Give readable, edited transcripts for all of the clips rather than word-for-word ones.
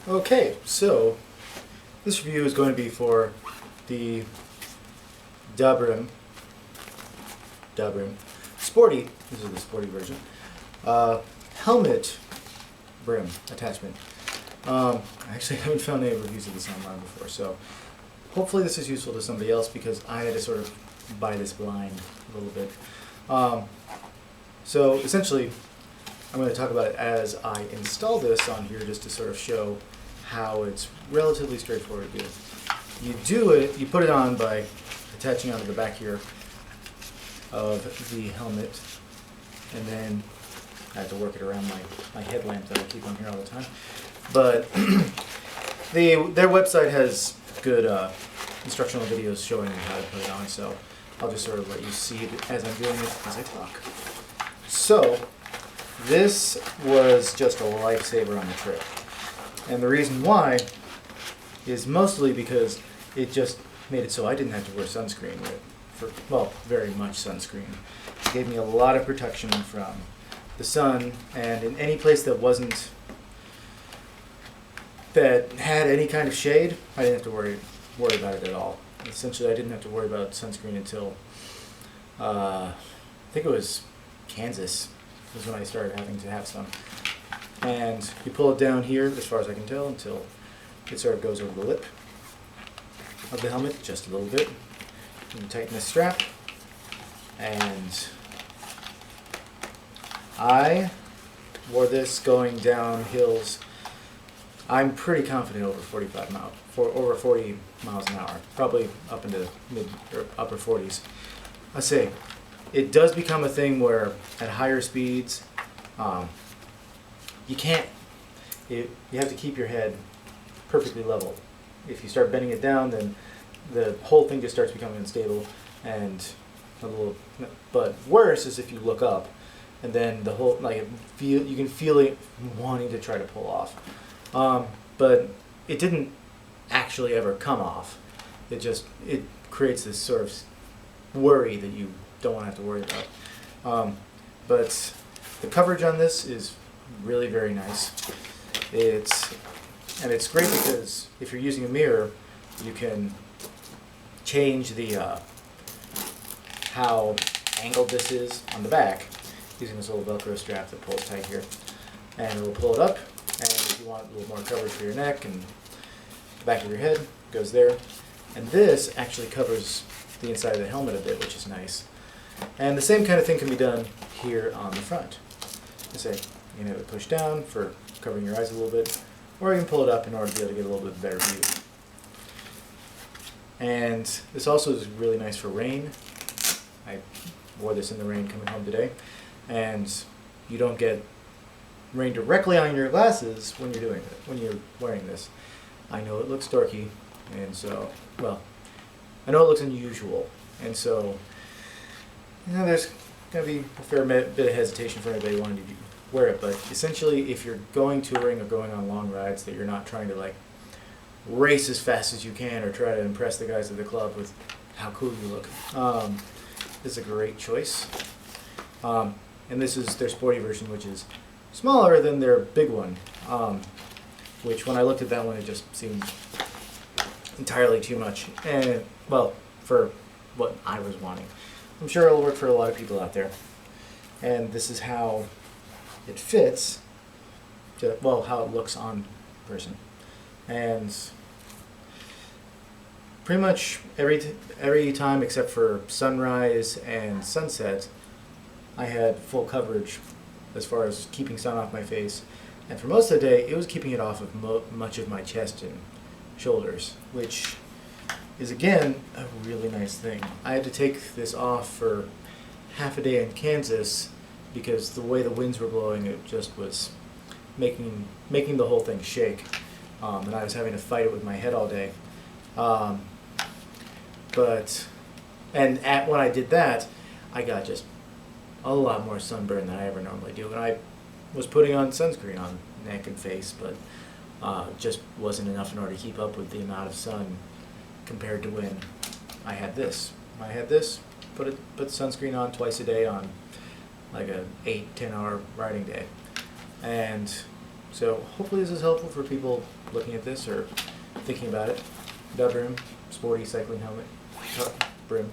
Okay, so this review is going to be for the Brim Sporty. This is the Sporty version. Helmet brim attachment. I actually haven't found any reviews of this online before, so hopefully this is useful to somebody else because I had to sort of buy this blind a little bit. So essentially, I'm going to talk about it as I install this on here just to sort of show how it's relatively straightforward to do. You put it on by attaching onto the back here of the helmet, and then I have to work it around my headlamp that I keep on here all the time. But their website has good instructional videos showing how to put it on, so I'll just sort of let you see it as I'm doing it as I talk. So this was just a lifesaver on the trip. And the reason why is mostly because it just made it so I didn't have to wear sunscreen very much sunscreen. It gave me a lot of protection from the sun, and in any place that had any kind of shade, I didn't have to worry about it at all. Essentially, I didn't have to worry about sunscreen until I think it was Kansas was when I started having to have some. And you pull it down here, as far as I can tell, until it sort of goes over the lip of the helmet, just a little bit. You tighten the strap, and I wore this going down hills. I'm pretty confident over 40 miles an hour, probably up into mid or upper 40s. I say it does become a thing where at higher speeds, you have to keep your head perfectly level. If you start bending it down, then the whole thing just starts becoming unstable and a little. But worse is if you look up, and then the whole you can feel it wanting to try to pull off. But it didn't actually ever come off. It creates this sort of worry that you don't want to have to worry about. But the coverage on this is really very nice. It's great because if you're using a mirror, you can change the how angled this is on the back using this little Velcro strap that pulls tight here, and it will pull it up. And if you want a little more coverage for your neck and the back of your head, it goes there. And this actually covers the inside of the helmet a bit, which is nice. And the same kind of thing can be done here on the front. You can have it pushed down for covering your eyes a little bit, or you can pull it up in order to be able to get a little bit better view. And this also is really nice for rain. I wore this in the rain coming home today, and you don't get rain directly on your glasses when you're wearing this. I know it looks dorky, and so, I know it looks unusual, and so, there's going to be a fair bit of hesitation for anybody wanting to wear it, but essentially, if you're going touring or going on long rides that you're not trying to race as fast as you can or try to impress the guys at the club with how cool you look, this is a great choice. And this is their sporty version, which is smaller than their big one, which when I looked at that one, it just seemed entirely too much, and for what I was wanting. I'm sure it'll work for a lot of people out there. And this is how it fits, how it looks on person. And pretty much every time except for sunrise and sunset, I had full coverage as far as keeping sun off my face. And for most of the day, it was keeping it off of much of my chest and shoulders, which is, again, a really nice thing. I had to take this off for half a day in Kansas because the way the winds were blowing, it just was making the whole thing shake. And I was having to fight it with my head all day. When I did that, I got just a lot more sunburn than I ever normally do. And I was putting on sunscreen on neck and face, but just wasn't enough in order to keep up with the amount of sun compared to when I had this. Put sunscreen on twice a day on like a 8-10 hour riding day, and So hopefully this is helpful for people looking at this or thinking about it. The Brim Sporty cycling helmet, Brim,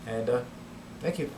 and thank you.